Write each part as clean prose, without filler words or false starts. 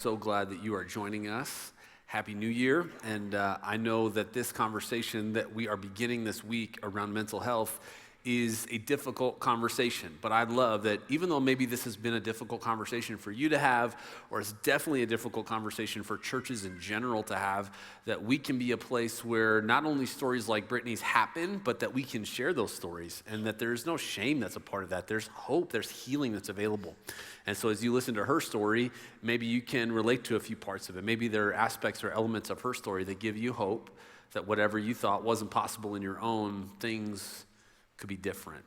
So glad that you are joining us. Happy New Year. And I know that this conversation that we are beginning this week around mental health is a difficult conversation. But I love that even though maybe this has been a difficult conversation for you to have, or it's definitely a difficult conversation for churches in general to have, that we can be a place where not only stories like Brittany's happen, but that we can share those stories and that there's no shame that's a part of that. There's hope, there's healing that's available. And so as you listen to her story, maybe you can relate to a few parts of it. Maybe there are aspects or elements of her story that give you hope that whatever you thought wasn't possible in your own, things could be different.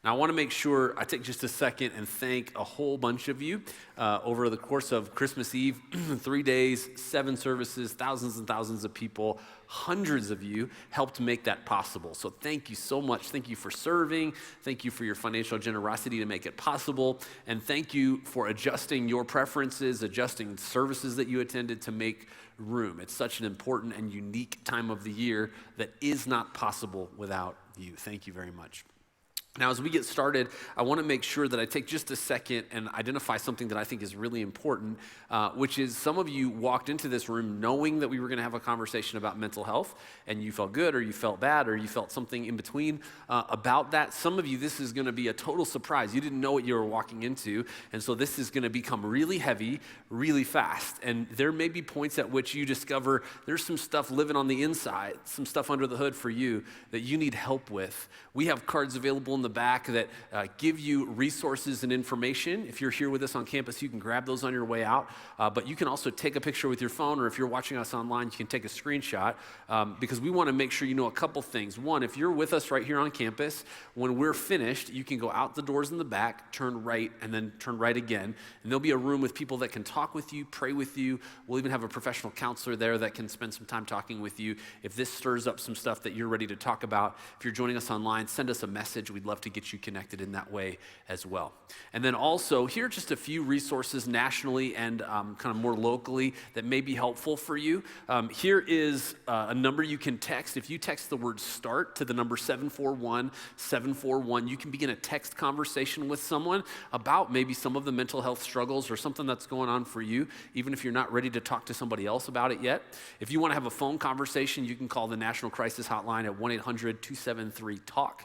Now, I want to make sure I take just a second and thank a whole bunch of you over the course of Christmas Eve, 3 days, 7 services, thousands and thousands of people, hundreds of you helped make that possible. So thank you so much. Thank you for serving. Thank you for your financial generosity to make it possible. And thank you for adjusting your preferences, adjusting services that you attended to make room. It's such an important and unique time of the year that is not possible without you. Thank you very much. Now, as we get started, I want to make sure that I take just a second and identify something that I think is really important, which is some of you walked into this room knowing that we were going to have a conversation about mental health, and you felt good or you felt bad or you felt something in between about that. Some of you, this is going to be a total surprise. You didn't know what you were walking into, and so this is going to become really heavy, really fast. And there may be points at which you discover there's some stuff living on the inside, some stuff under the hood for you that you need help with. We have cards available in the back that give you resources and information. If you're here with us on campus, you can grab those on your way out, but you can also take a picture with your phone, or if you're watching us online, you can take a screenshot, because we want to make sure you know a couple things. One, if you're with us right here on campus, when we're finished, you can go out the doors in the back, turn right, and then turn right again, and there'll be a room with people that can talk with you, pray with you. We'll even have a professional counselor there that can spend some time talking with you. If this stirs up some stuff that you're ready to talk about, if you're joining us online, send us a message. We'd love to get you connected in that way as well. And then also, here are just a few resources nationally and kind of more locally that may be helpful for you. Here is a number you can text. If you text the word START to the number 741-741, you can begin a text conversation with someone about maybe some of the mental health struggles or something that's going on for you, even if you're not ready to talk to somebody else about it yet. If you want to have a phone conversation, you can call the National Crisis Hotline at 1-800-273-TALK.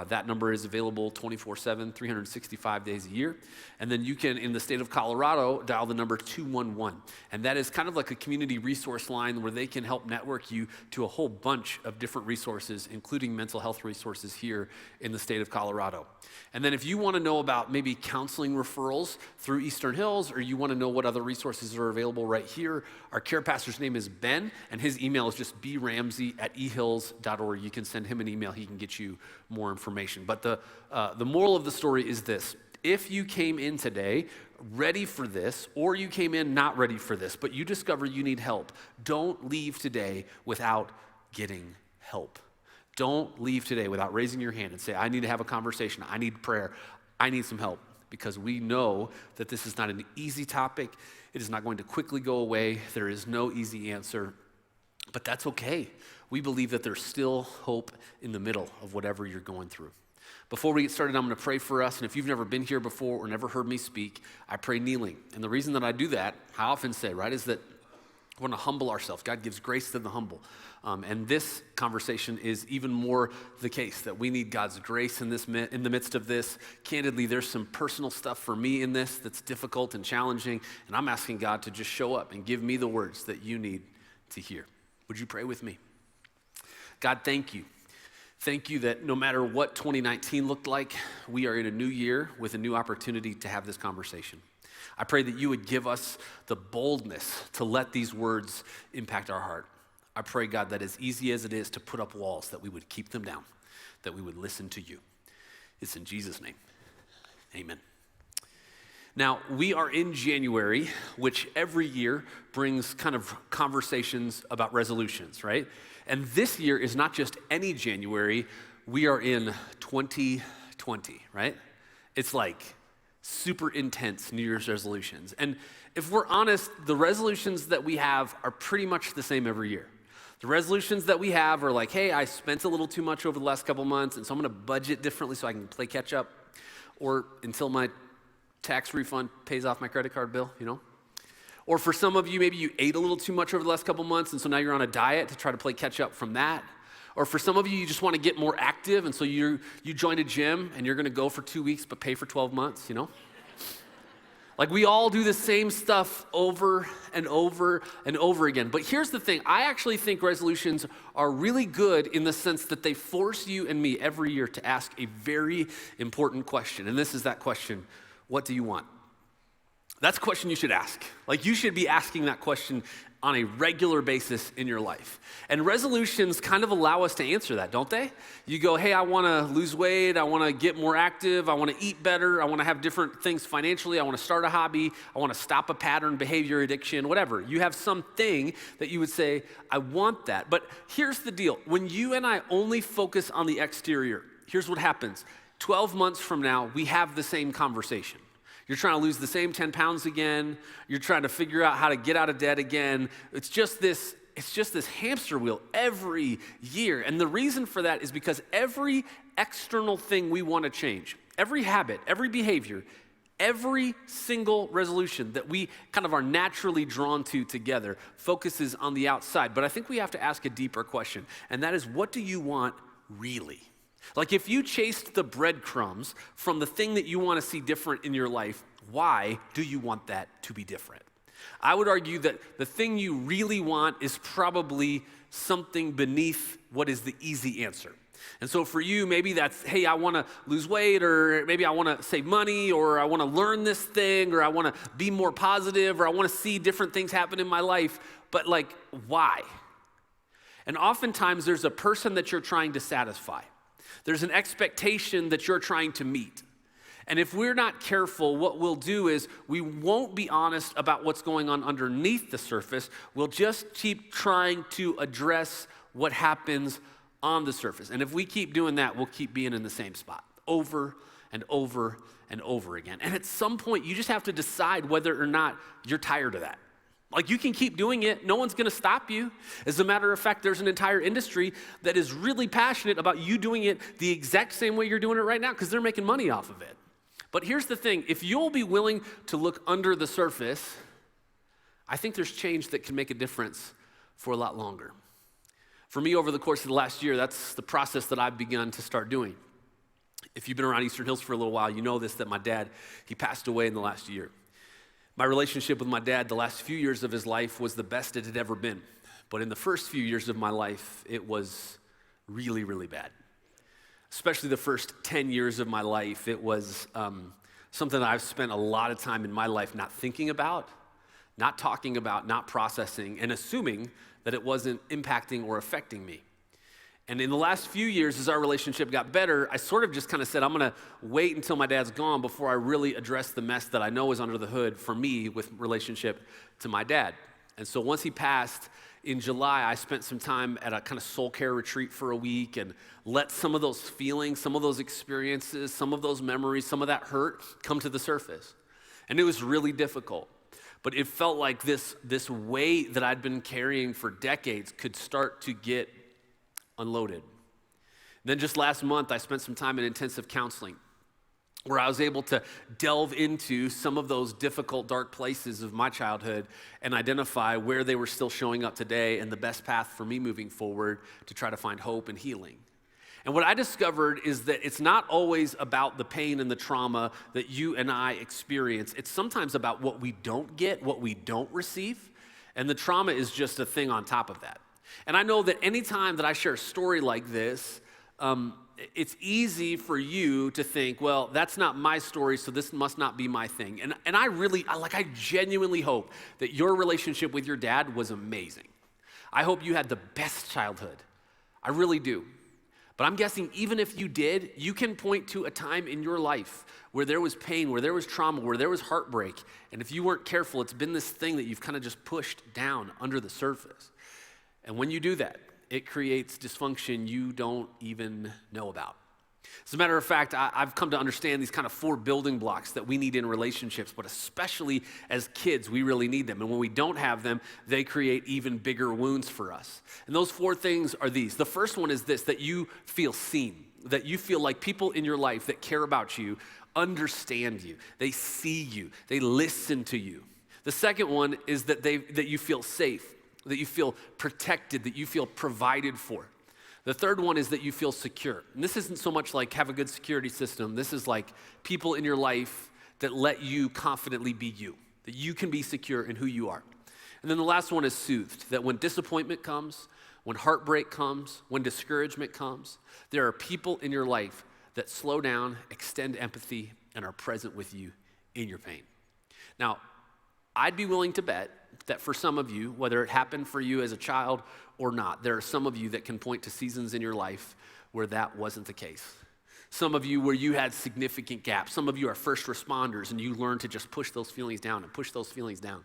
That number is available 24/7, 365 days a year. And then you can, in the state of Colorado, dial the number 211. And that is kind of like a community resource line where they can help network you to a whole bunch of different resources, including mental health resources here in the state of Colorado. And then if you want to know about maybe counseling referrals through Eastern Hills, or you want to know what other resources are available right here, our care pastor's name is Ben, and his email is just bramsey@ehills.org. You can send him an email. He can get you more information. But the moral of the story is this. If you came in today ready for this, or you came in not ready for this, but you discover you need help, don't leave today without getting help. Don't leave today without raising your hand and say, I need to have a conversation. I need prayer. I need some help. Because we know that this is not an easy topic. It is not going to quickly go away. There is no easy answer. But that's okay. We believe that there's still hope in the middle of whatever you're going through. Before we get started, I'm going to pray for us. And if you've never been here before or never heard me speak, I pray kneeling. And the reason that I do that, I often say, right, is that we want to humble ourselves. God gives grace to the humble. And this conversation is even more the case, that we need God's grace in the midst of this. Candidly, there's some personal stuff for me in this that's difficult and challenging, and I'm asking God to just show up and give me the words that you need to hear. Would you pray with me? God, thank you. Thank you that no matter what 2019 looked like, we are in a new year with a new opportunity to have this conversation. I pray that you would give us the boldness to let these words impact our heart. I pray, God, that as easy as it is to put up walls, that we would keep them down, that we would listen to you. It's in Jesus' name. Amen. Now, we are in January, which every year brings kind of conversations about resolutions, right? And this year is not just any January. We are in 2020, right? It's like super intense New Year's resolutions. And if we're honest, the resolutions that we have are pretty much the same every year. The resolutions that we have are like, hey, I spent a little too much over the last couple months, and so I'm going to budget differently so I can play catch up, or until my tax refund pays off my credit card bill, Or for some of you, maybe you ate a little too much over the last couple months, and so now you're on a diet to try to play catch up from that. Or for some of you, you just want to get more active, and so you joined a gym, and you're going to go for 2 weeks but pay for 12 months, Like we all do the same stuff over and over and over again. But here's the thing. I actually think resolutions are really good in the sense that they force you and me every year to ask a very important question. And this is that question: what do you want? That's a question you should ask. Like you should be asking that question on a regular basis in your life. And resolutions kind of allow us to answer that, don't they? You go, hey, I want to lose weight, I want to get more active, I want to eat better, I want to have different things financially, I want to start a hobby, I want to stop a pattern, behavior, addiction, whatever. You have something that you would say, I want that. But here's the deal. When you and I only focus on the exterior, here's what happens. 12 months from now, we have the same conversation. You're trying to lose the same 10 pounds again. You're trying to figure out how to get out of debt again. It's just this hamster wheel every year. And the reason for that is because every external thing we want to change, every habit, every behavior, every single resolution that we kind of are naturally drawn to together focuses on the outside. But I think we have to ask a deeper question, and that is, what do you want really? Like if you chased the breadcrumbs from the thing that you want to see different in your life, why do you want that to be different? I would argue that the thing you really want is probably something beneath what is the easy answer. And so for you, maybe that's, hey, I want to lose weight, or maybe I want to save money, or I want to learn this thing, or I want to be more positive, or I want to see different things happen in my life. But like, why? And oftentimes there's a person that you're trying to satisfy. There's an expectation that you're trying to meet. And if we're not careful, what we'll do is we won't be honest about what's going on underneath the surface. We'll just keep trying to address what happens on the surface. And if we keep doing that, we'll keep being in the same spot over and over and over again. And at some point, you just have to decide whether or not you're tired of that. Like you can keep doing it. No one's going to stop you. As a matter of fact, there's an entire industry that is really passionate about you doing it the exact same way you're doing it right now because they're making money off of it. But here's the thing. If you'll be willing to look under the surface, I think there's change that can make a difference for a lot longer. For me, over the course of the last year, that's the process that I've begun to start doing. If you've been around Eastern Hills for a little while, you know this, that my dad, he passed away in the last year. My relationship with my dad the last few years of his life was the best it had ever been. But in the first few years of my life, it was really, really bad. Especially the first 10 years of my life, it was something that I've spent a lot of time in my life not thinking about, not talking about, not processing, and assuming that it wasn't impacting or affecting me. And in the last few years, as our relationship got better, I sort of just kind of said, I'm going to wait until my dad's gone before I really address the mess that I know is under the hood for me with relationship to my dad. And so once he passed in July, I spent some time at a kind of soul care retreat for a week and let some of those feelings, some of those experiences, some of those memories, some of that hurt come to the surface. And it was really difficult. But it felt like this weight that I'd been carrying for decades could start to get unloaded. Then just last month, I spent some time in intensive counseling where I was able to delve into some of those difficult, dark places of my childhood and identify where they were still showing up today and the best path for me moving forward to try to find hope and healing. And what I discovered is that it's not always about the pain and the trauma that you and I experience. It's sometimes about what we don't get, what we don't receive, and the trauma is just a thing on top of that. And I know that anytime that I share a story like this, it's easy for you to think, well, that's not my story, so this must not be my thing. And I genuinely hope that your relationship with your dad was amazing. I hope you had the best childhood. I really do. But I'm guessing even if you did, you can point to a time in your life where there was pain, where there was trauma, where there was heartbreak. And if you weren't careful, it's been this thing that you've kind of just pushed down under the surface. And when you do that, it creates dysfunction you don't even know about. As a matter of fact, I've come to understand these kind of 4 building blocks that we need in relationships, but especially as kids, we really need them. And when we don't have them, they create even bigger wounds for us. And those 4 things are these. The first one is this, that you feel seen, that you feel like people in your life that care about you understand you. They see you. They listen to you. The second one is that you feel safe, that you feel protected, that you feel provided for. The third one is that you feel secure. And this isn't so much like have a good security system. This is like people in your life that let you confidently be you, that you can be secure in who you are. And then the last one is soothed, that when disappointment comes, when heartbreak comes, when discouragement comes, there are people in your life that slow down, extend empathy, and are present with you in your pain. Now, I'd be willing to bet that for some of you, whether it happened for you as a child or not, there are some of you that can point to seasons in your life where that wasn't the case. Some of you where you had significant gaps. Some of you are first responders and you learn to just push those feelings down and push those feelings down.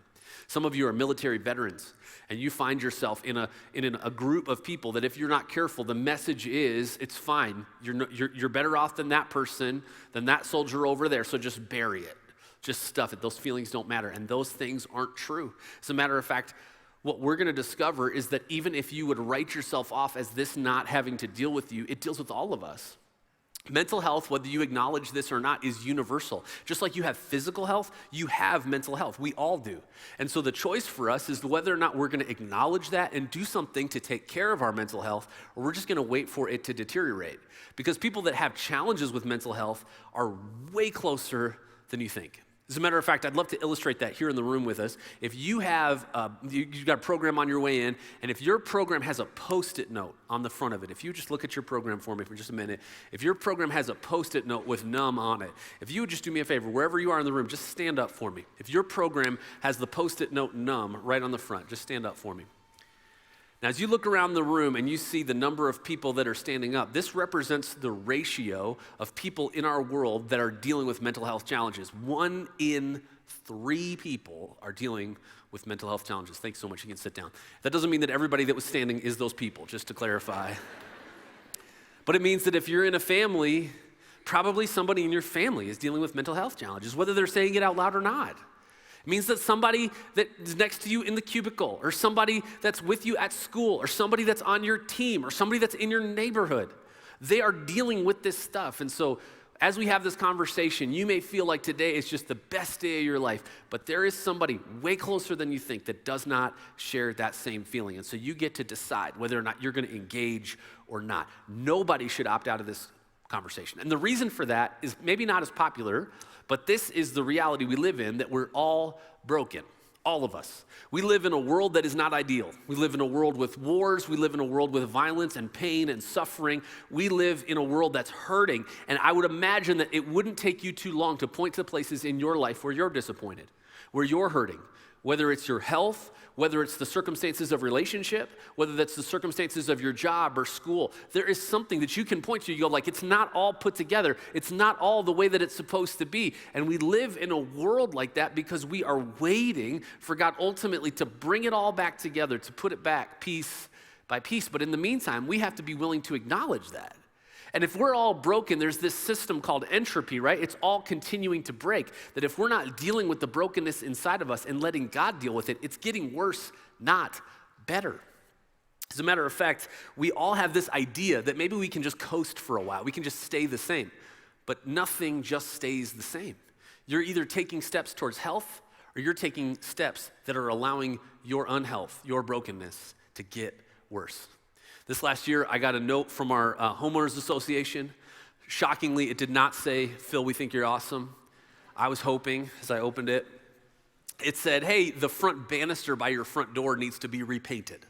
Some of you are military veterans and you find yourself in a group of people that if you're not careful, the message is, it's fine. You're better off than that person, than that soldier over there, so just bury it. Just stuff it. Those feelings don't matter. And those things aren't true. As a matter of fact, what we're going to discover is that even if you would write yourself off as this not having to deal with you, it deals with all of us. Mental health, whether you acknowledge this or not, is universal. Just like you have physical health, you have mental health. We all do. And so the choice for us is whether or not we're going to acknowledge that and do something to take care of our mental health, or we're just going to wait for it to deteriorate. Because people that have challenges with mental health are way closer than you think. As a matter of fact, I'd love to illustrate that here in the room with us. If you have, you've got a program on your way in, and if your program has a Post-it note on the front of it, if you just look at your program for me for just a minute, if your program has a Post-it note with Numb on it, if you would just do me a favor, wherever you are in the room, just stand up for me. If your program has the Post-it note Numb right on the front, just stand up for me. Now, as you look around the room and you see the number of people that are standing up, this represents the ratio of people in our world that are dealing with mental health challenges. 1 in 3 people are dealing with mental health challenges. Thanks so much. You can sit down. That doesn't mean that everybody that was standing is those people, just to clarify. But it means that if you're in a family, probably somebody in your family is dealing with mental health challenges, whether they're saying it out loud or not. It means that somebody that is next to you in the cubicle, or somebody that's with you at school, or somebody that's on your team, or somebody that's in your neighborhood, they are dealing with this stuff. And so as we have this conversation, you may feel like today is just the best day of your life, but there is somebody way closer than you think that does not share that same feeling. And so you get to decide whether or not you're going to engage or not. Nobody should opt out of this conversation. And the reason for that is maybe not as popular, but this is the reality we live in, that we're all broken, all of us. We live in a world that is not ideal. We live in a world with wars. We live in a world with violence and pain and suffering. We live in a world that's hurting. And I would imagine that it wouldn't take you too long to point to places in your life where you're disappointed, where you're hurting, whether it's your health, whether it's the circumstances of relationship, whether that's the circumstances of your job or school. There is something that you can point to. You go like, it's not all put together. It's not all the way that it's supposed to be. And we live in a world like that because we are waiting for God ultimately to bring it all back together, to put it back piece by piece. But in the meantime, we have to be willing to acknowledge that. And if we're all broken, there's this system called entropy, right? It's all continuing to break. That if we're not dealing with the brokenness inside of us and letting God deal with it, it's getting worse, not better. As a matter of fact, we all have this idea that maybe we can just coast for a while. We can just stay the same. But nothing just stays the same. You're either taking steps towards health or you're taking steps that are allowing your unhealth, your brokenness to get worse. This last year, I got a note from our homeowners association. Shockingly, it did not say, "Phil, we think you're awesome." I was hoping as I opened it. It said, "Hey, the front banister by your front door needs to be repainted."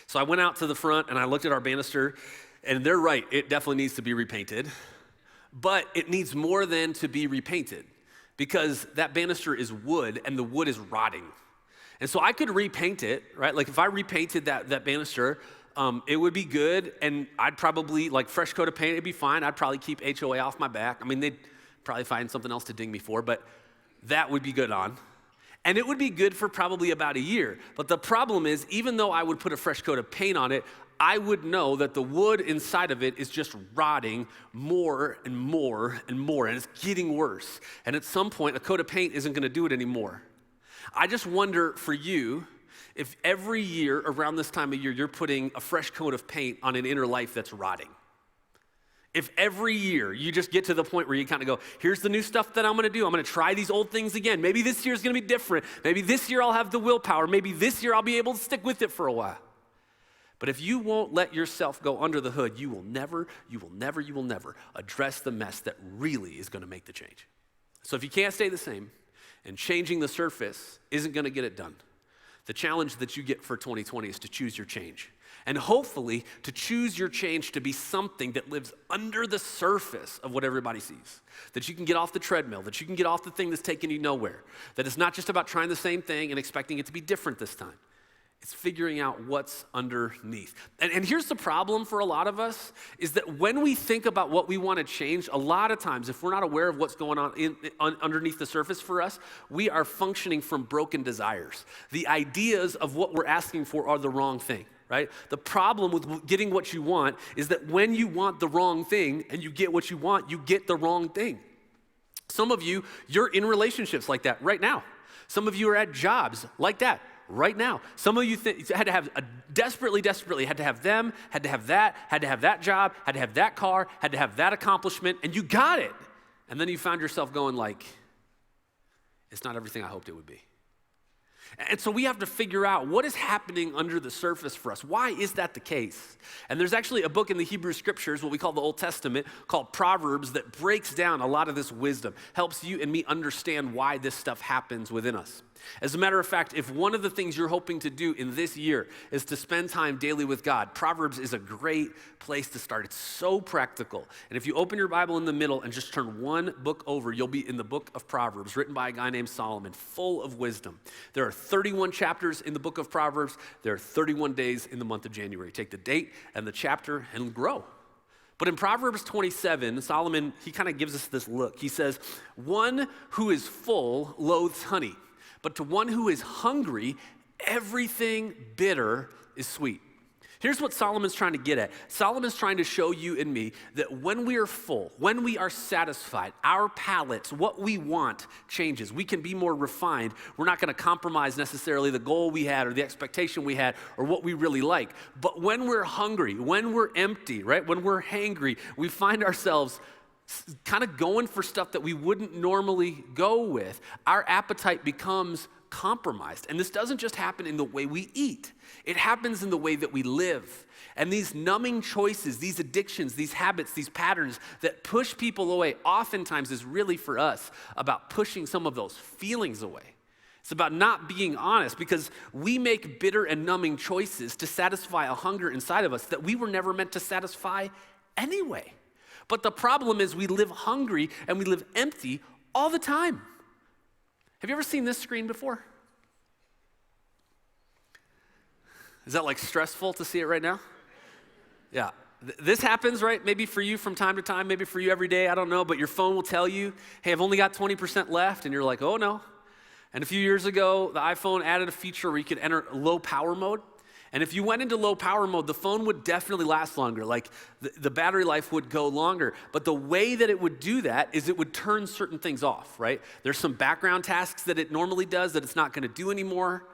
So I went out to the front and I looked at our banister, and they're right, it definitely needs to be repainted. But it needs more than to be repainted, because that banister is wood and the wood is rotting. And so I could repaint it, right? Like if I repainted that banister, it would be good, and I'd probably, like fresh coat of paint, it'd be fine. I'd probably keep HOA off my back. I mean, they'd probably find something else to ding me for, but that would be good on. And it would be good for probably about a year. But the problem is, even though I would put a fresh coat of paint on it, I would know that the wood inside of it is just rotting more and more and more, and it's getting worse. And at some point, a coat of paint isn't gonna do it anymore. I just wonder for you, if every year around this time of year, you're putting a fresh coat of paint on an inner life that's rotting. If every year you just get to the point where you kind of go, here's the new stuff that I'm going to do. I'm going to try these old things again. Maybe this year is going to be different. Maybe this year I'll have the willpower. Maybe this year I'll be able to stick with it for a while. But if you won't let yourself go under the hood, you will never address the mess that really is going to make the change. So if you can't stay the same and changing the surface isn't going to get it done, the challenge that you get for 2020 is to choose your change. And hopefully to choose your change to be something that lives under the surface of what everybody sees. That you can get off the treadmill, that you can get off the thing that's taking you nowhere. That it's not just about trying the same thing and expecting it to be different this time. It's figuring out what's underneath. And here's the problem for a lot of us, is that when we think about what we want to change, a lot of times, if we're not aware of what's going on underneath the surface for us, we are functioning from broken desires. The ideas of what we're asking for are the wrong thing, right? The problem with getting what you want is that when you want the wrong thing and you get what you want, you get the wrong thing. Some of you, you're in relationships like that right now. Some of you are at jobs like that right now. Some of you had to have desperately had to have them, had to have that job, had to have that car, had to have that accomplishment, and you got it. And then you found yourself going like, it's not everything I hoped it would be. And so we have to figure out what is happening under the surface for us. Why is that the case? And there's actually a book in the Hebrew Scriptures, what we call the Old Testament, called Proverbs, that breaks down a lot of this wisdom, helps you and me understand why this stuff happens within us. As a matter of fact, if one of the things you're hoping to do in this year is to spend time daily with God, Proverbs is a great place to start. It's so practical. And if you open your Bible in the middle and just turn one book over, you'll be in the book of Proverbs, written by a guy named Solomon, full of wisdom. There are 31 chapters in the book of Proverbs. There are 31 days in the month of January. Take the date and the chapter and grow. But in Proverbs 27, Solomon, he kind of gives us this look. He says, one who is full loathes honey, but to one who is hungry, everything bitter is sweet. Here's what Solomon's trying to get at. Solomon's trying to show you and me that when we are full, when we are satisfied, our palates, what we want changes. We can be more refined. We're not going to compromise necessarily the goal we had or the expectation we had or what we really like. But when we're hungry, when we're empty, right? When we're hangry, we find ourselves kind of going for stuff that we wouldn't normally go with. Our appetite becomes compromised. And this doesn't just happen in the way we eat. It happens in the way that we live. And these numbing choices, these addictions, these habits, these patterns that push people away oftentimes is really for us about pushing some of those feelings away. It's about not being honest because we make bitter and numbing choices to satisfy a hunger inside of us that we were never meant to satisfy anyway. But the problem is we live hungry and we live empty all the time. Have you ever seen this screen before? Is that like stressful to see it right now? Yeah. This happens, right? Maybe for you from time to time, maybe for you every day, I don't know, but your phone will tell you, hey, I've only got 20% left, and you're like, oh no. And a few years ago, the iPhone added a feature where you could enter low power mode. And if you went into low power mode, the phone would definitely last longer, like the battery life would go longer. But the way that it would do that is it would turn certain things off, right? There's some background tasks that it normally does that it's not gonna do anymore.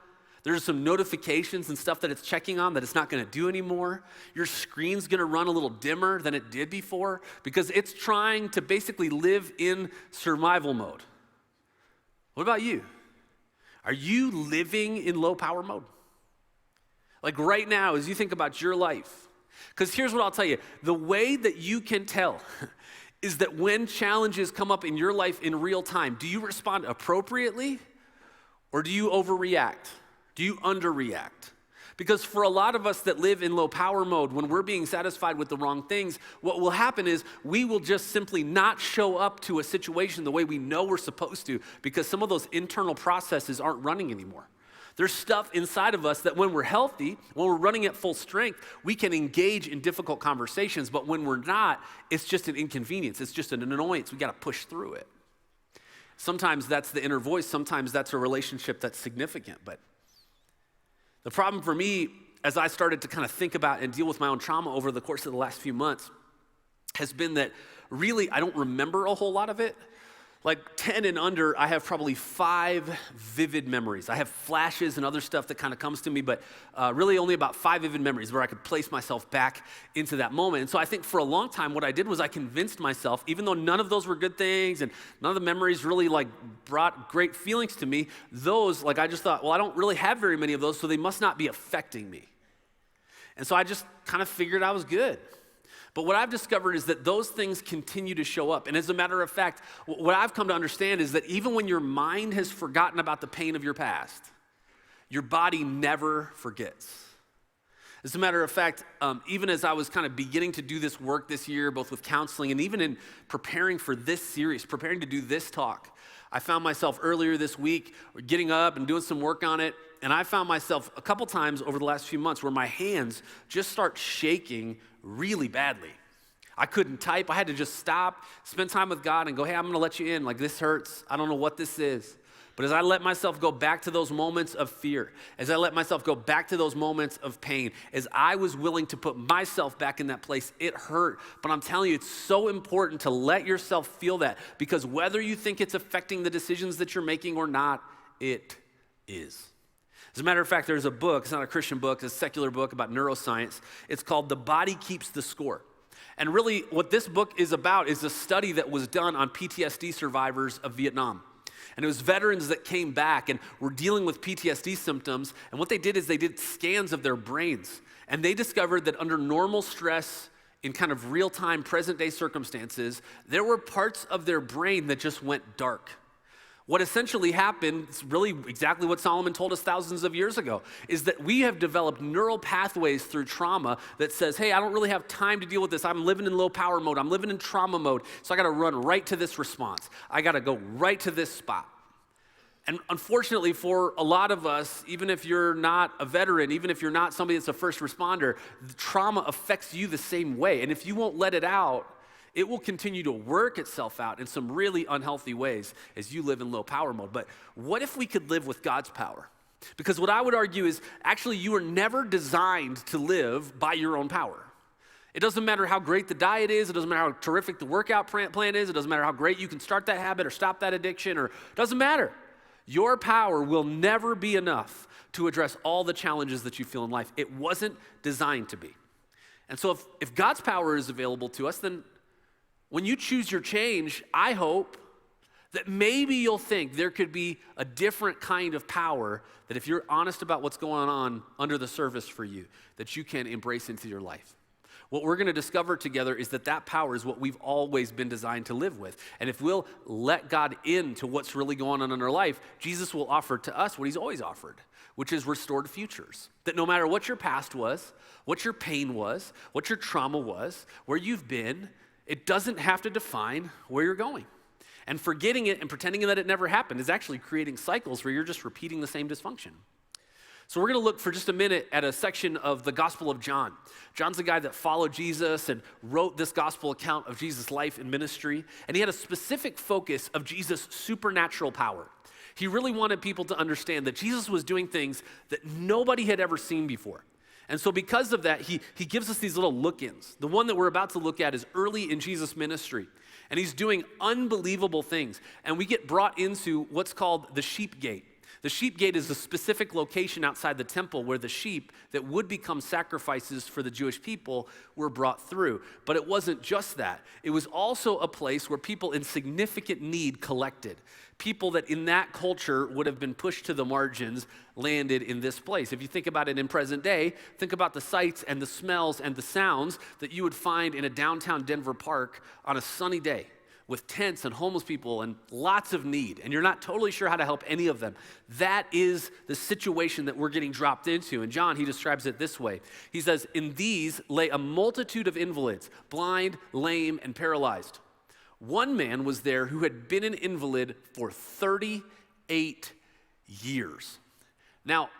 There's some notifications and stuff that it's checking on that it's not gonna do anymore. Your screen's gonna run a little dimmer than it did before because it's trying to basically live in survival mode. What about you? Are you living in low power mode? Like right now, as you think about your life, because here's what I'll tell you. The way that you can tell is that when challenges come up in your life in real time, do you respond appropriately or do you overreact? Do you underreact? Because for a lot of us that live in low power mode, when we're being satisfied with the wrong things, what will happen is we will just simply not show up to a situation the way we know we're supposed to because some of those internal processes aren't running anymore. There's stuff inside of us that when we're healthy, when we're running at full strength, we can engage in difficult conversations, but when we're not, it's just an inconvenience. It's just an annoyance. We got to push through it. Sometimes that's the inner voice. Sometimes that's a relationship that's significant. But the problem for me, as I started to kind of think about and deal with my own trauma over the course of the last few months, has been that really I don't remember a whole lot of it. Like 10 and under, I have probably 5 vivid memories. I have flashes and other stuff that kind of comes to me, but really only about 5 vivid memories where I could place myself back into that moment. And so I think for a long time, what I did was I convinced myself, even though none of those were good things and none of the memories really like brought great feelings to me, those, like I just thought, well, I don't really have very many of those, so they must not be affecting me. And so I just kind of figured I was good. But what I've discovered is that those things continue to show up. And as a matter of fact, what I've come to understand is that even when your mind has forgotten about the pain of your past, your body never forgets. As a matter of fact, even as I was kind of beginning to do this work this year, both with counseling and even in preparing for this series, preparing to do this talk, I found myself earlier this week getting up and doing some work on it, and I found myself a couple times over the last few months where my hands just start shaking really badly. I couldn't type. I had to just stop, spend time with God and go, hey, I'm going to let you in. Like, this hurts. I don't know what this is. But as I let myself go back to those moments of fear, as I let myself go back to those moments of pain, as I was willing to put myself back in that place, it hurt. But I'm telling you, it's so important to let yourself feel that, because whether you think it's affecting the decisions that you're making or not, it is. As a matter of fact, there's a book, it's not a Christian book, it's a secular book about neuroscience. It's called The Body Keeps the Score. And really what this book is about is a study that was done on PTSD survivors of Vietnam. And it was veterans that came back and were dealing with PTSD symptoms. And what they did is they did scans of their brains. And they discovered that under normal stress, in kind of real-time, present-day circumstances, there were parts of their brain that just went dark. What essentially happened, it's really exactly what Solomon told us thousands of years ago, is that we have developed neural pathways through trauma that says, hey, I don't really have time to deal with this. I'm living in low power mode. I'm living in trauma mode. So I got to run right to this response. I got to go right to this spot. And unfortunately for a lot of us, even if you're not a veteran, even if you're not somebody that's a first responder, the trauma affects you the same way. And if you won't let it out, it will continue to work itself out in some really unhealthy ways as you live in low power mode. But what if we could live with God's power? Because what I would argue is actually you were never designed to live by your own power. It doesn't matter how great the diet is. It doesn't matter how terrific the workout plan is. It doesn't matter how great you can start that habit or stop that addiction, or it doesn't matter. Your power will never be enough to address all the challenges that you feel in life. It wasn't designed to be. And so if God's power is available to us, then when you choose your change, I hope that maybe you'll think there could be a different kind of power that if you're honest about what's going on under the surface for you, that you can embrace into your life. What we're going to discover together is that power is what we've always been designed to live with. And if we'll let God into what's really going on in our life, Jesus will offer to us what he's always offered, which is restored futures. That no matter what your past was, what your pain was, what your trauma was, where you've been, it doesn't have to define where you're going. And forgetting it and pretending that it never happened is actually creating cycles where you're just repeating the same dysfunction. So we're going to look for just a minute at a section of the Gospel of John. John's the guy that followed Jesus and wrote this gospel account of Jesus' life and ministry. And he had a specific focus of Jesus' supernatural power. He really wanted people to understand that Jesus was doing things that nobody had ever seen before. And so because of that, he gives us these little look-ins. The one that we're about to look at is early in Jesus' ministry. And he's doing unbelievable things. And we get brought into what's called the sheep gate. The sheep gate is a specific location outside the temple where the sheep that would become sacrifices for the Jewish people were brought through. But it wasn't just that. It was also a place where people in significant need collected. People that in that culture would have been pushed to the margins landed in this place. If you think about it in present day, think about the sights and the smells and the sounds that you would find in a downtown Denver park on a sunny day, with tents and homeless people and lots of need, and you're not totally sure how to help any of them. That is the situation that we're getting dropped into. And John, he describes it this way. He says, in these lay a multitude of invalids, blind, lame, and paralyzed. One man was there who had been an invalid for 38 years. Now,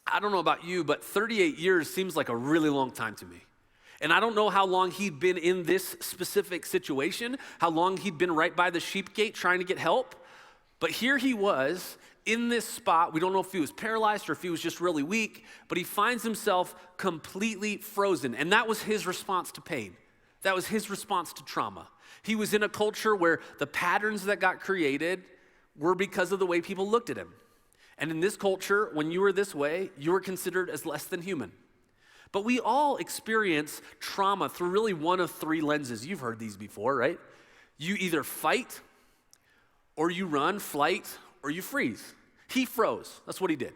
I don't know about you, but 38 years seems like a really long time to me. And I don't know how long he'd been in this specific situation, how long he'd been right by the sheep gate trying to get help. But here he was in this spot. We don't know if he was paralyzed or if he was just really weak, but he finds himself completely frozen. And that was his response to pain. That was his response to trauma. He was in a culture where the patterns that got created were because of the way people looked at him. And in this culture, when you were this way, you were considered as less than human. But we all experience trauma through really one of three lenses. You've heard these before, right? You either fight, or you run, flight, or you freeze. He froze. That's what he did.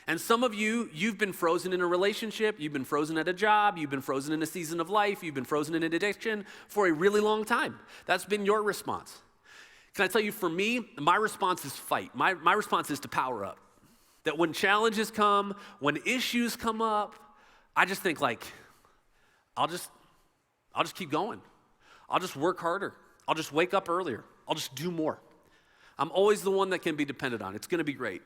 And some of you, you've been frozen in a relationship, you've been frozen at a job, you've been frozen in a season of life, you've been frozen in an addiction for a really long time. That's been your response. Can I tell you, for me, my response is fight. My response is to power up. That when challenges come, when issues come up, I just think like, I'll just keep going. I'll just work harder. I'll just wake up earlier. I'll just do more. I'm always the one that can be depended on. It's gonna be great.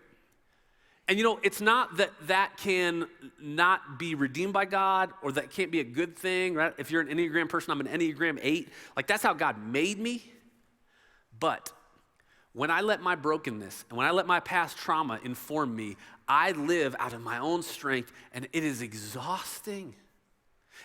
And it's not that can not be redeemed by God or that can't be a good thing, right? If you're an Enneagram person, I'm an Enneagram 8. Like that's how God made me. But when I let my brokenness and when I let my past trauma inform me, I live out of my own strength and it is exhausting.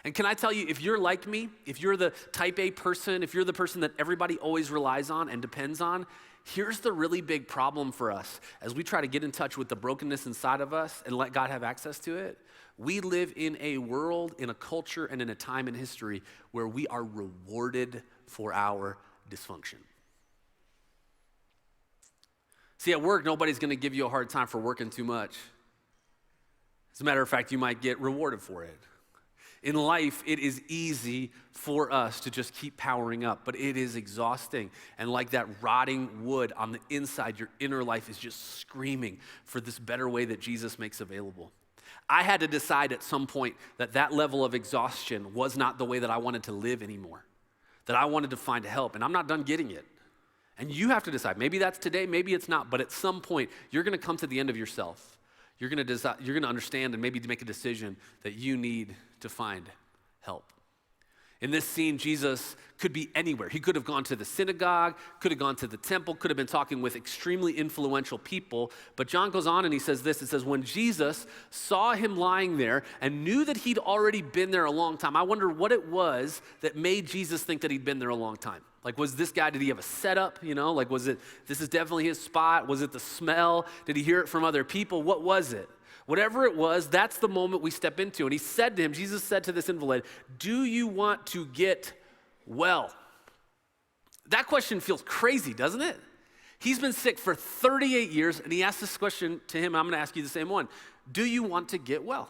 And can I tell you, if you're like me, if you're the type A person, if you're the person that everybody always relies on and depends on, here's the really big problem for us as we try to get in touch with the brokenness inside of us and let God have access to it. We live in a world, in a culture, and in a time in history where we are rewarded for our dysfunction. See, at work, nobody's gonna give you a hard time for working too much. As a matter of fact, you might get rewarded for it. In life, it is easy for us to just keep powering up, but it is exhausting. And like that rotting wood on the inside, your inner life is just screaming for this better way that Jesus makes available. I had to decide at some point that level of exhaustion was not the way that I wanted to live anymore, that I wanted to find help, and I'm not done getting it. And you have to decide. Maybe that's today, maybe it's not, but at some point, you're gonna come to the end of yourself. You're gonna understand and maybe make a decision that you need to find help. In this scene, Jesus could be anywhere. He could have gone to the synagogue, could have gone to the temple, could have been talking with extremely influential people. But John goes on and he says this, it says, when Jesus saw him lying there and knew that he'd already been there a long time, I wonder what it was that made Jesus think that he'd been there a long time. Like, was this guy, did he have a setup, Like, was it, this is definitely his spot? Was it the smell? Did he hear it from other people? What was it? Whatever it was, that's the moment we step into. And he said to him, Jesus said to this invalid, do you want to get well? That question feels crazy, doesn't it? He's been sick for 38 years, and he asked this question to him. I'm going to ask you the same one. Do you want to get well?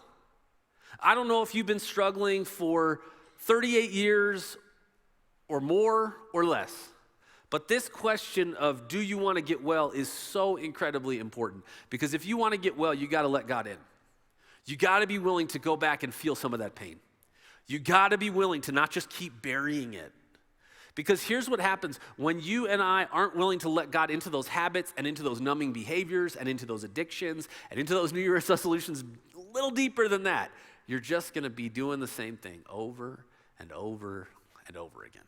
I don't know if you've been struggling for 38 years or more or less. But this question of do you want to get well is so incredibly important, because if you want to get well, you got to let God in. You got to be willing to go back and feel some of that pain. You got to be willing to not just keep burying it. Because here's what happens when you and I aren't willing to let God into those habits and into those numbing behaviors and into those addictions and into those New Year's resolutions a little deeper than that. You're just going to be doing the same thing over and over and over again.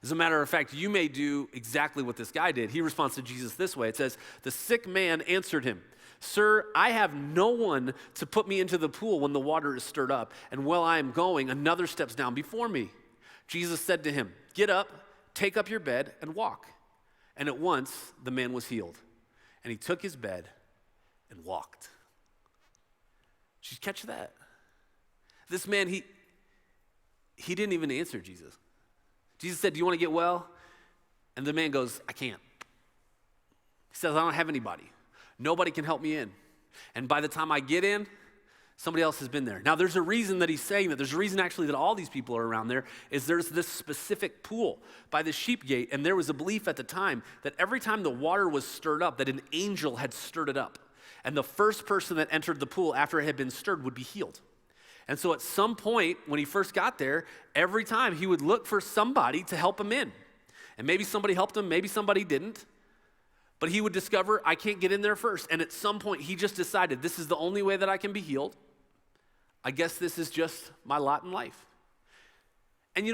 As a matter of fact, you may do exactly what this guy did. He responds to Jesus this way. It says, the sick man answered him, sir, I have no one to put me into the pool when the water is stirred up, and while I am going, another steps down before me. Jesus said to him, get up, take up your bed, and walk. And at once the man was healed, and he took his bed and walked. Did you catch that? This man, he didn't even answer Jesus. Jesus said, do you want to get well? And the man goes, I can't. He says, I don't have anybody. Nobody can help me in. And by the time I get in, somebody else has been there. Now, there's a reason that he's saying that. There's a reason actually that all these people are around there is there's this specific pool by the sheep gate, and there was a belief at the time that every time the water was stirred up, that an angel had stirred it up. And the first person that entered the pool after it had been stirred would be healed. And so at some point, when he first got there, every time he would look for somebody to help him in. And maybe somebody helped him, maybe somebody didn't. But he would discover, I can't get in there first. And at some point, he just decided, this is the only way that I can be healed. I guess this is just my lot in life. And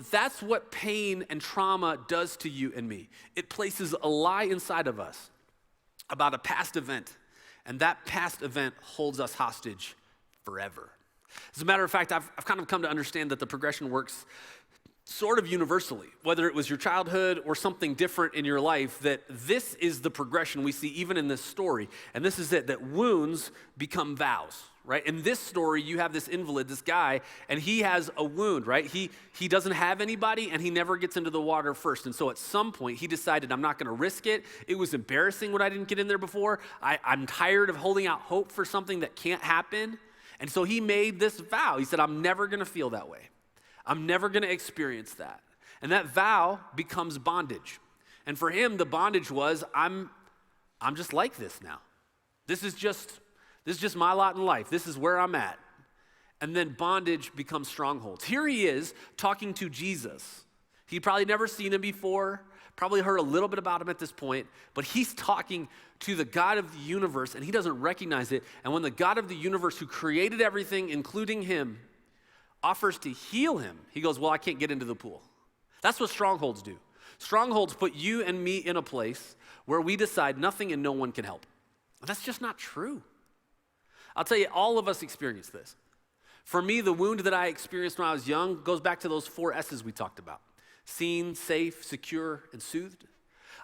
that's what pain and trauma does to you and me. It places a lie inside of us about a past event. And that past event holds us hostage forever. As a matter of fact, I've kind of come to understand that the progression works sort of universally, whether it was your childhood or something different in your life, that this is the progression we see even in this story. And this is it, that wounds become vows, right? In this story, you have this invalid, this guy, and he has a wound, right? He doesn't have anybody, and he never gets into the water first. And so at some point, he decided, I'm not going to risk it. It was embarrassing when I didn't get in there before. I'm tired of holding out hope for something that can't happen. And so he made this vow. He said, I'm never going to feel that way. I'm never going to experience that. And that vow becomes bondage. And for him, the bondage was, I'm just like this now. This is just my lot in life. This is where I'm at. And then bondage becomes strongholds. Here he is talking to Jesus. He'd probably never seen him before, probably heard a little bit about him at this point, but he's talking to the God of the universe, and he doesn't recognize it. And when the God of the universe, who created everything, including him, offers to heal him, he goes, well, I can't get into the pool. That's what strongholds do. Strongholds put you and me in a place where we decide nothing and no one can help. That's just not true. I'll tell you, all of us experience this. For me, the wound that I experienced when I was young goes back to those 4 S's we talked about. Seen, safe, secure, and soothed.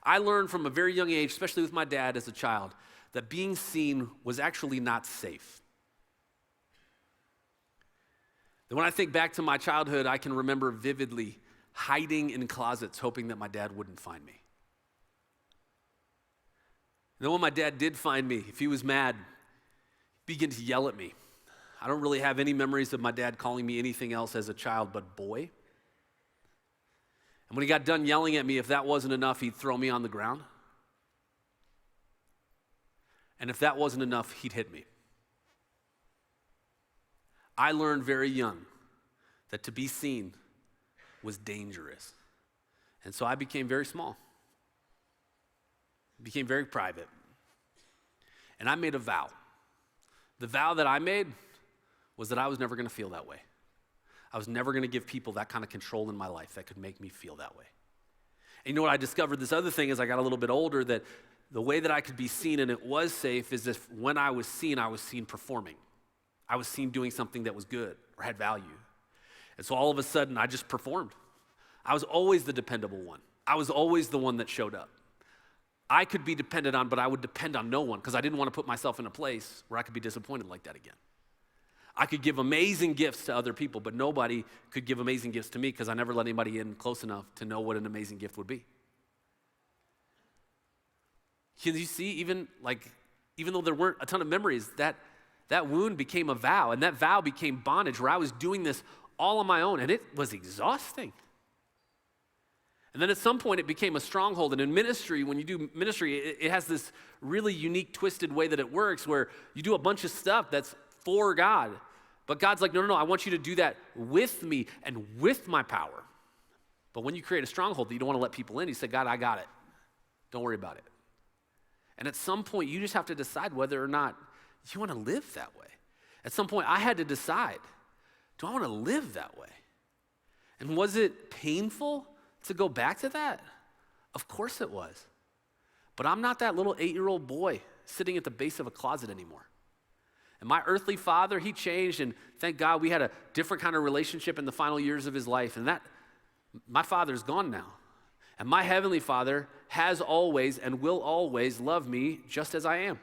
I learned from a very young age, especially with my dad as a child, that being seen was actually not safe. And when I think back to my childhood, I can remember vividly hiding in closets, hoping that my dad wouldn't find me. And then when my dad did find me, if he was mad, he'd begin to yell at me. I don't really have any memories of my dad calling me anything else as a child but boy. And when he got done yelling at me, if that wasn't enough, he'd throw me on the ground. And if that wasn't enough, he'd hit me. I learned very young that to be seen was dangerous. And so I became very small. Became very private. And I made a vow. The vow that I made was that I was never going to feel that way. I was never going to give people that kind of control in my life that could make me feel that way. And you know what I discovered? This other thing as I got a little bit older, that the way that I could be seen and it was safe is if when I was seen performing. I was seen doing something that was good or had value. And so all of a sudden, I just performed. I was always the dependable one. I was always the one that showed up. I could be depended on, but I would depend on no one because I didn't want to put myself in a place where I could be disappointed like that again. I could give amazing gifts to other people, but nobody could give amazing gifts to me because I never let anybody in close enough to know what an amazing gift would be. Can you see, even though there weren't a ton of memories, that wound became a vow, and that vow became bondage where I was doing this all on my own, and it was exhausting. And then at some point, it became a stronghold. And in ministry, when you do ministry, it has this really unique, twisted way that it works where you do a bunch of stuff that's for God. But God's like, no, I want you to do that with me and with my power. But when you create a stronghold that you don't want to let people in, you say, God, I got it. Don't worry about it. And at some point, you just have to decide whether or not you want to live that way. At some point, I had to decide, do I want to live that way? And was it painful to go back to that? Of course it was. But I'm not that little 8-year-old boy sitting at the base of a closet anymore. And my earthly father, he changed, and thank God we had a different kind of relationship in the final years of his life. And my father's gone now. And my heavenly Father has always and will always love me just as I am.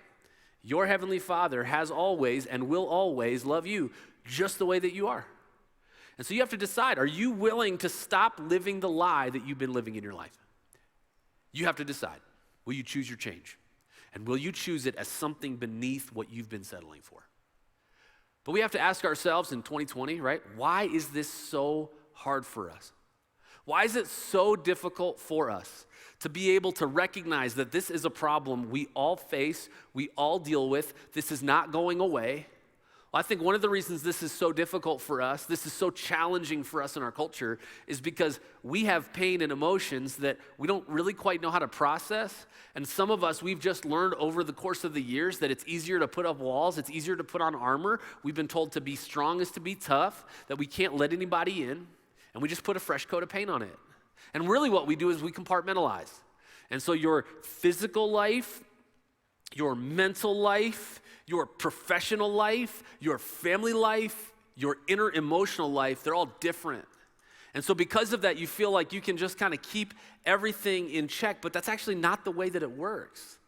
Your heavenly Father has always and will always love you just the way that you are. And so you have to decide, are you willing to stop living the lie that you've been living in your life? You have to decide, will you choose your change? And will you choose it as something beneath what you've been settling for? But we have to ask ourselves in 2020, right? Why is this so hard for us? Why is it so difficult for us to be able to recognize that this is a problem we all face, we all deal with, this is not going away? Well, I think one of the reasons this is so difficult for us, this is so challenging for us in our culture, is because we have pain and emotions that we don't really quite know how to process. And some of us, we've just learned over the course of the years that it's easier to put up walls, it's easier to put on armor. We've been told to be strong is to be tough, that we can't let anybody in, and we just put a fresh coat of paint on it. And really what we do is we compartmentalize. And so your physical life, your mental life, your professional life, your family life, your inner emotional life, they're all different. And so because of that, you feel like you can just kind of keep everything in check, but that's actually not the way that it works.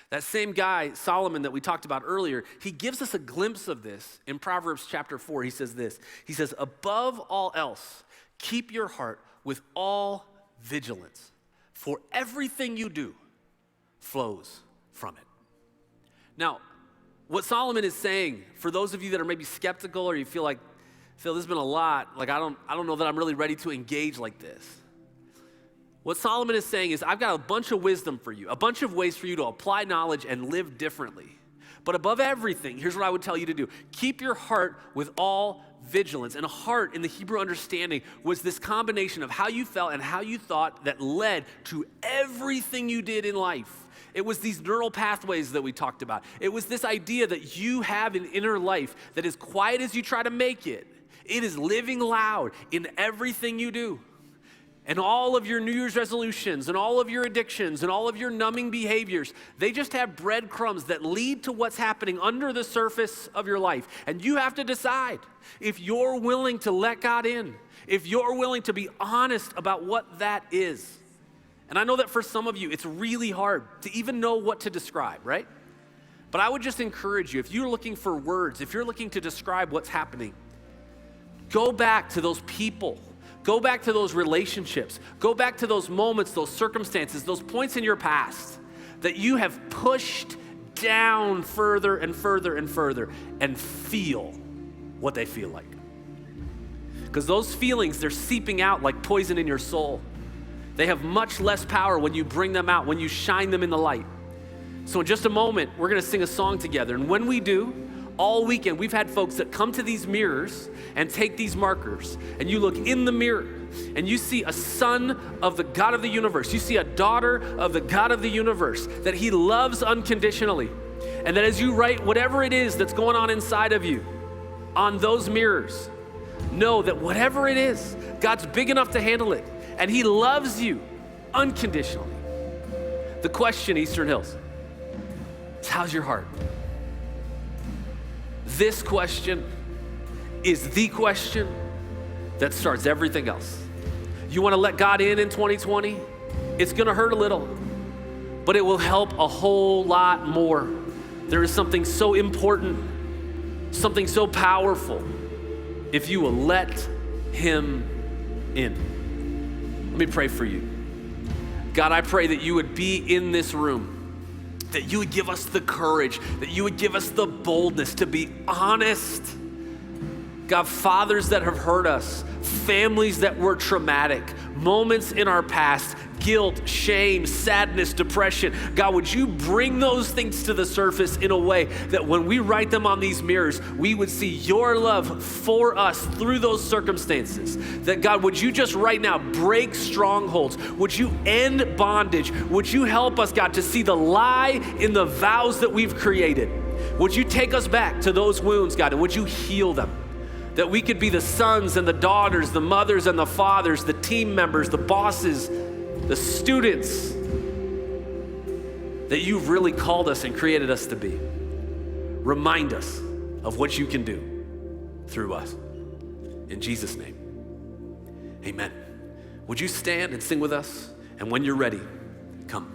That same guy, Solomon, that we talked about earlier, he gives us a glimpse of this in Proverbs chapter 4. He says this, he says, above all else, keep your heart with all vigilance, for everything you do flows from it. Now, what Solomon is saying, for those of you that are maybe skeptical or you feel like, Phil, this has been a lot, like I don't know that I'm really ready to engage like this. What Solomon is saying is, I've got a bunch of wisdom for you, a bunch of ways for you to apply knowledge and live differently. But above everything, here's what I would tell you to do. Keep your heart with all vigilance. And a heart in the Hebrew understanding was this combination of how you felt and how you thought that led to everything you did in life. It was these neural pathways that we talked about. It was this idea that you have an inner life that as quiet as you try to make it, it is living loud in everything you do. And all of your New Year's resolutions and all of your addictions and all of your numbing behaviors, they just have breadcrumbs that lead to what's happening under the surface of your life. And you have to decide if you're willing to let God in, if you're willing to be honest about what that is. And I know that for some of you, it's really hard to even know what to describe, right? But I would just encourage you, if you're looking for words, if you're looking to describe what's happening, go back to those people. Go back to those relationships. Go back to those moments, those circumstances, those points in your past that you have pushed down further and further and further and feel what they feel like. Because those feelings, they're seeping out like poison in your soul. They have much less power when you bring them out, when you shine them in the light. So in just a moment, we're gonna sing a song together. And when we do, all weekend, we've had folks that come to these mirrors and take these markers, and you look in the mirror, and you see a son of the God of the universe. You see a daughter of the God of the universe that he loves unconditionally. And that as you write whatever it is that's going on inside of you on those mirrors, know that whatever it is, God's big enough to handle it, and he loves you unconditionally. The question, Eastern Hills, is how's your heart? This question is the question that starts everything else. You want to let God in 2020? It's going to hurt a little, but it will help a whole lot more. There is something so important, something so powerful, if you will let him in. Let me pray for you. God, I pray that you would be in this room, that you would give us the courage, that you would give us the boldness to be honest. God, fathers that have hurt us, families that were traumatic, moments in our past, guilt, shame, sadness, depression. God, would you bring those things to the surface in a way that when we write them on these mirrors, we would see your love for us through those circumstances. That God, would you just right now break strongholds? Would you end bondage? Would you help us, God, to see the lie in the vows that we've created? Would you take us back to those wounds, God, and would you heal them? That we could be the sons and the daughters, the mothers and the fathers, the team members, the bosses, the students that you've really called us and created us to be. Remind us of what you can do through us. In Jesus' name, amen. Would you stand and sing with us? And when you're ready, come.